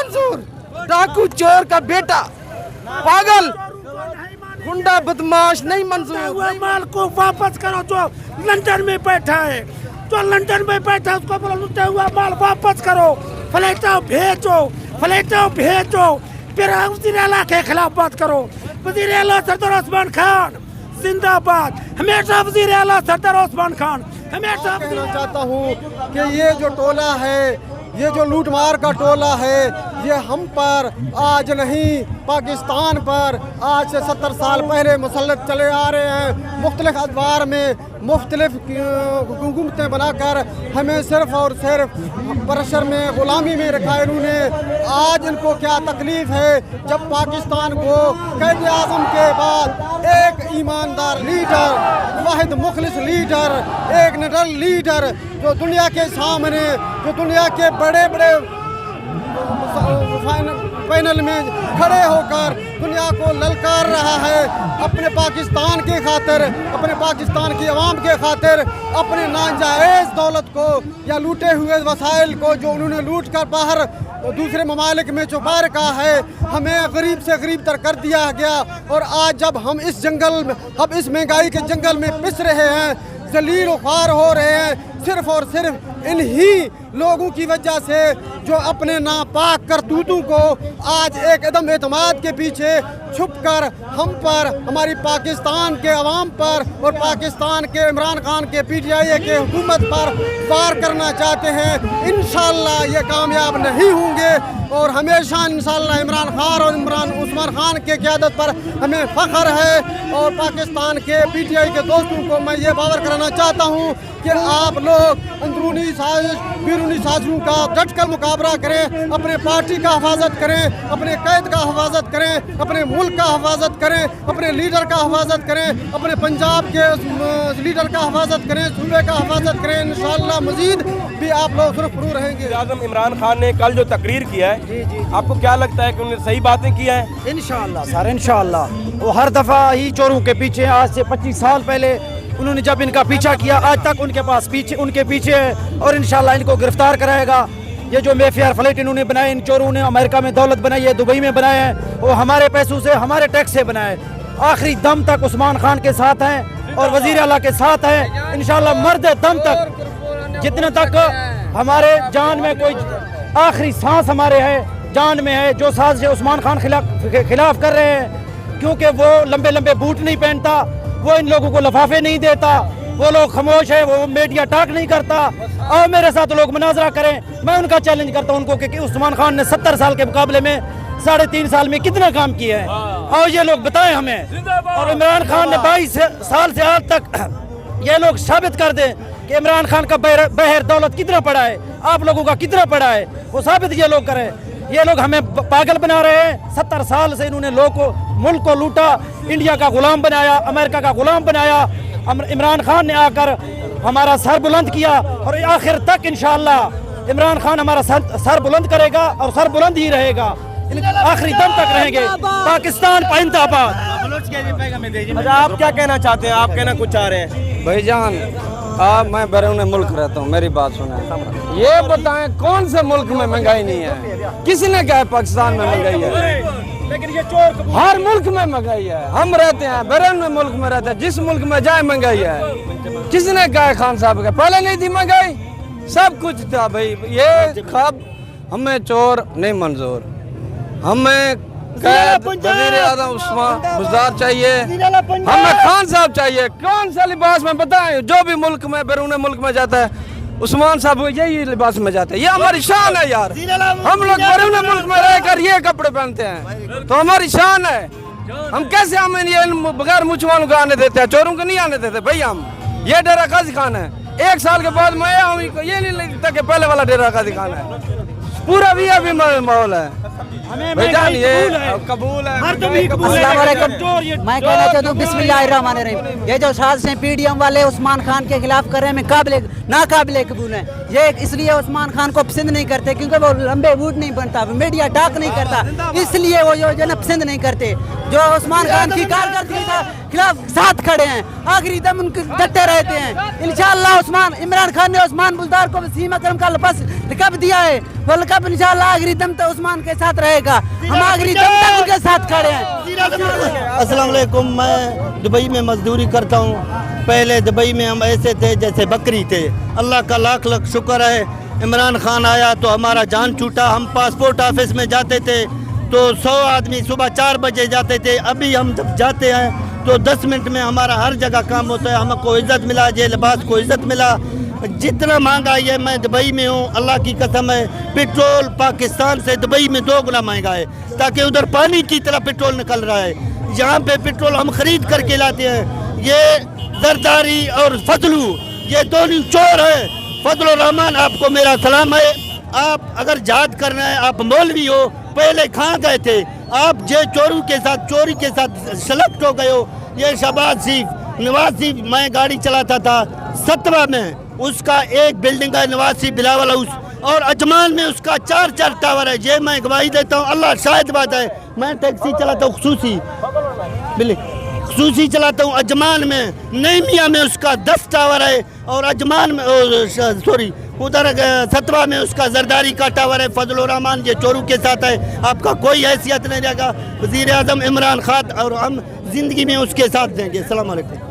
मंजूर। डाकू चोर का बेटा पागल गुंडा बदमाश नहीं मंजूर। माल को वापस करो जो लंदन में बैठा है, जो लंदन में बैठा है उसको बोलो लूटा हुआ माल वापस करो। फ्लैटो भेजो फिर वज़ीर आला के खिलाफ बात करो। वज़ीर आला सरदार ओस्मान खान जिंदाबाद, हमेशा वज़ीर आला सरदार ओस्मान खान हमेशा। कहना चाहता हूँ कि ये जो टोला है, ये जो लूटमार का टोला है, ये हम पर आज नहीं पाकिस्तान पर आज से 70 साल पहले मुसल्लत चले आ रहे हैं। मुख्तलिफ अदवार में मुख्तलिफ हुकूमतें बनाकर हमें सिर्फ और सिर्फ प्रेशर में ग़ुलामी में रखा है इन्होंने। आज इनको क्या तकलीफ़ है जब पाकिस्तान को क़ायद आज़म के बाद एक ईमानदार लीडर, वाहिद मुखलिस लीडर, एक निडर लीडर जो दुनिया के सामने, जो दुनिया के बड़े बड़े पैनल में खड़े होकर दुनिया को ललकार रहा है अपने पाकिस्तान के खातिर, अपने पाकिस्तान की आवाम के खातिर, अपने नाजायज़ दौलत को या लूटे हुए वसाइल को जो उन्होंने लूट कर बाहर दूसरे ममालिक में छुपा रखा है, हमें गरीब से गरीब तर कर दिया गया। और आज जब हम इस जंगल में, अब इस महंगाई के जंगल में पिस रहे हैं, जलील ख्वार हो रहे हैं, सिर्फ और सिर्फ इन्हीं लोगों की वजह से जो अपने नापाक करतूतों को आज एक एकदम एतमाद के पीछे छुपकर हम पर, हमारी पाकिस्तान के अवाम पर और पाकिस्तान के इमरान खान के PTI के हुकूमत पर वार करना चाहते हैं। इंशाअल्लाह ये कामयाब नहीं होंगे और हमेशा इंशाअल्लाह इमरान खान और ओस्मान खान के क़यादत पर हमें फ़ख्र है। और पाकिस्तान के PTI के दोस्तों को मैं ये बावर कराना चाहता हूँ कि आप लोग अंदरूनी साजिश बैरूनी साजिशों का डट कर मुकाबला करें, अपने पार्टी का हिफाजत करें, अपने कैद का हिफाजत करें, अपने मुल्क का हिफाजत करें, अपने लीडर का हिफाजत करें, अपने पंजाब के लीडर का हिफाजत करें, सूबे का हिफाजत करें। इंशाअल्लाह मजीद भी आप लोग सुरखरू रहेंगे। आज़म इमरान खान ने कल जो तकरीर किया है, आपको क्या लगता है कि उन्होंने सही बातें की हैं? इंशाअल्लाह सर, इंशाअल्लाह। वो हर दफ़ा ही चोरों के पीछे, आज से 25 साल पहले उन्होंने जब इनका पीछा किया, आज तक उनके पीछे है और इंशाअल्लाह इनको गिरफ्तार कराएगा। ये जो मेफेयर फ्लाइट इन्होंने बनाए, इन चोरों ने अमेरिका में दौलत बनाई है, दुबई में बनाए हैं, वो हमारे पैसों से, हमारे टैक्स से बनाए। आखिरी दम तक उस्मान खान के साथ हैं और वज़ीर आला के साथ हैं। इंशाअल्लाह मर्द दम तक, जितने तक हमारे जान में कोई आखिरी सांस हमारे है, जान में है, जो साजिश उस्मान खान खिलाफ कर रहे हैं, क्योंकि वो लंबे लंबे बूट नहीं पहनता, वो इन लोगों को लफाफे नहीं देता, वो लोग खामोश है, वो मीडिया टॉक नहीं करता। और मेरे साथ लोग मुनाजरा करें, मैं उनका चैलेंज करता हूं उनको कि उस्मान खान ने 70 साल के मुकाबले में 3.5 साल में कितना काम किया है, और ये लोग बताएं हमें। और इमरान खान ने 22 साल से आज तक ये लोग साबित कर दें कि इमरान खान का बहर दौलत कितना पड़ा है, आप लोगों का कितना पड़ा है, वो साबित ये लोग करें। ये लोग हमें पागल बना रहे हैं। 70 साल से इन्होंने मुल्क को लूटा, इंडिया का गुलाम बनाया, अमेरिका का गुलाम बनाया। इमरान खान ने आकर हमारा सर बुलंद किया और आखिर तक इंशाअल्लाह इमरान खान हमारा सर बुलंद करेगा और सर बुलंद ही रहेगा, आखिरी दम तक रहेंगे। पाकिस्तान जिंदाबाद। अच्छा, आप क्या कहना चाहते हैं? आप कहना कुछ चाह रहे हैं? भाईजान, मैं बैरून मुल्क रहता हूँ, मेरी बात सुने। ये बताएं कौन से मुल्क में महंगाई नहीं है? किसी ने कहा पाकिस्तान में महंगाई है? लेकिन ये चोर हर मुल्क में महंगाई है। हम रहते हैं बैरून मुल्क में रहते हैं, जिस मुल्क में जाए महंगाई है। किसने कहा खान साहब का पहले नहीं थी महंगाई? सब कुछ था भाई। ये खब हमें चोर नहीं मंजूर, हमें वज़ीर आज़म उस्मान बुज़दार चाहिए, हमें खान साहब चाहिए। कौन सा लिबास में बताएं? जो भी मुल्क में बैरून मुल्क में जाता है उस्मान साहब यही लिबास में जाते हैं। ये हमारी शान है यार। हम लोग बैरून मुल्क में रहकर ये कपड़े पहनते हैं तो हमारी शान है। हम कैसे हमें ये बगैर मुँछ वालों को आने देते हैं, चोरों को नहीं आने देते भाई। हम ये डेरा गाजी खान है, 1 साल के बाद मैं आऊँ, ये नहीं लगता कि पहले वाला डेरा गाजी खान है। पूरा भी अभी माहौल है भाईजान, ये कबूल है। मैं कहना चाहता हूँ बिस्मिल्लाहिर्रहमानिर्रहीम। ये जो साजिशें PDM वाले उस्मान खान के खिलाफ कर रहे हैं, नाकाबिले कबूल है। یہ اس لیے عثمان خان کو پسند نہیں کرتے کیونکہ وہ لمبے بوٹ نہیں بنتا, میڈیا ٹاک نہیں کرتا, اس لیے وہ جو نا پسند نہیں کرتے. جو عثمان خان کی کارکردگی کے خلاف ساتھ کھڑے ہیں, آخری دم ان کے ڈٹے رہتے ہیں. انشاءاللہ عمران خان نے عثمان بزدار کو وسیم اکرم کا لقب دیا ہے, وہ لقب انشاءاللہ آخری دم تک عثمان کے ساتھ رہے گا. ہم آخری دم تک ان کے ساتھ کھڑے ہیں. السلام علیکم. میں دبئی میں مزدوری کرتا ہوں. پہلے دبئی میں ہم ایسے تھے جیسے بکری تھے. اللہ کا لاکھ لاکھ شکر ہے, عمران خان آیا تو ہمارا جان چھوٹا. ہم پاسپورٹ آفس میں جاتے تھے تو 100 آدمی صبح 4 بجے جاتے تھے. ابھی ہم جب جاتے ہیں تو 10 منٹ میں ہمارا ہر جگہ کام ہوتا ہے. ہم کو عزت ملا, یہ لباس کو عزت ملا. جتنا مہنگا ہے, میں دبئی میں ہوں, اللہ کی قسم ہے, پیٹرول پاکستان سے دبئی میں 2 گنا مہنگا ہے, تاکہ ادھر پانی کی طرح پیٹرول نکل رہا ہے. یہاں پہ پیٹرول ہم خرید کر کے لاتے ہیں. یہ زرداری اور فضلو یہ دونوں چور ہیں. فضل الرحمان آپ کو میرا سلام ہے. آپ اگر یاد کرنا ہے, آپ مولوی ہو, پہلے کہاں گئے تھے آپ؟ یہ چوروں کے ساتھ چوری کے ساتھ سلیکٹ ہو گئے ہو. یہ شہباز شریف نواز شریف, میں گاڑی چلاتا تھا 7واں میں, اس کا ایک بلڈنگ ہے نواز شریف بلاول ہاؤس, اور اجمان میں اس کا 4 ٹاور ہے. یہ میں گواہی دیتا ہوں, اللہ شاہد بات ہے. میں ٹیکسی چلاتا ہوں خصوصی چلاتا ہوں اجمان میں. نیمیا میں اس کا 10 ٹاور ہے, اور اجمان میں ادھر 7واں میں اس کا زرداری کا ٹاور ہے. فضل الرحمان یہ چوروں کے ساتھ ہے. آپ کا کوئی حیثیت نہیں رہے گا. وزیر اعظم عمران خان, اور ہم زندگی میں اس کے ساتھ دیں گے. السلام علیکم.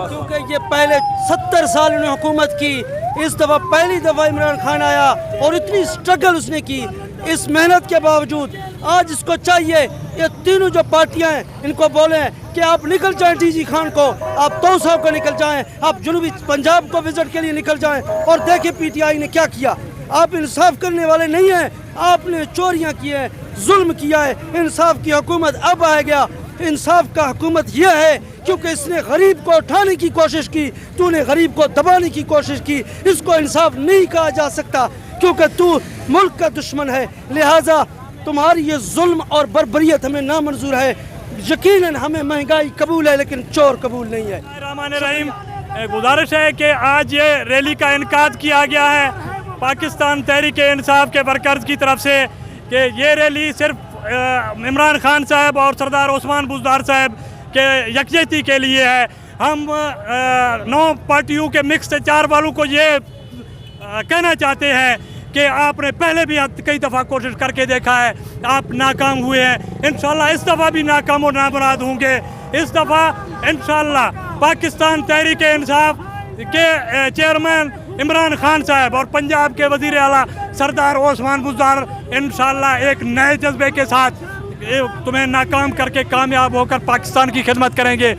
کیونکہ یہ پہلے 70 سال انہوں نے حکومت کی, اس دفعہ پہلی دفعہ عمران خان آیا اور اتنی سٹرگل اس نے کی. اس محنت کے باوجود آج اس کو چاہیے یہ تینوں جو پارٹیاں ہیں ان کو بولیں کہ آپ نکل جائیں ڈی جی خان کو, آپ تو صاحب کو نکل جائیں, آپ جنوبی پنجاب کو وزٹ کے لیے نکل جائیں, اور دیکھیں پی ٹی آئی نے کیا کیا. آپ انصاف کرنے والے نہیں ہیں, آپ نے چوریاں کی ہیں, ظلم کیا ہے. انصاف کی حکومت اب آ گیا. انصاف کا حکومت یہ ہے کیونکہ اس نے غریب کو اٹھانے کی کوشش کی, تو نے غریب کو دبانے کی کوشش کی. اس کو انصاف نہیں کہا جا سکتا کیونکہ تو ملک کا دشمن ہے. لہٰذا تمہاری یہ ظلم اور بربریت ہمیں نامنظور ہے. یقیناً ہمیں مہنگائی قبول ہے لیکن چور قبول نہیں ہے. الرحمن الرحیم. گزارش ہے کہ آج یہ ریلی کا انعقاد کیا گیا ہے پاکستان تحریک انصاف کے ورکرز کی طرف سے, کہ یہ ریلی صرف عمران خان صاحب اور سردار عثمان بزدار صاحب کے یکجہتی کے لیے ہے. ہم 9 پارٹیوں کے مکس 4 والوں کو یہ کہنا چاہتے ہیں کہ آپ نے پہلے بھی کئی دفعہ کوشش کر کے دیکھا ہے, آپ ناکام ہوئے ہیں. انشاءاللہ اس دفعہ بھی ناکام و نامراد ہوں گے. اس دفعہ انشاءاللہ پاکستان تحریک انصاف کے چیئرمین عمران خان صاحب اور پنجاب کے وزیر اعلیٰ سردار عثمان بزدار انشاءاللہ ایک نئے جذبے کے ساتھ تمہیں ناکام کر کے کامیاب ہو کر پاکستان کی خدمت کریں گے.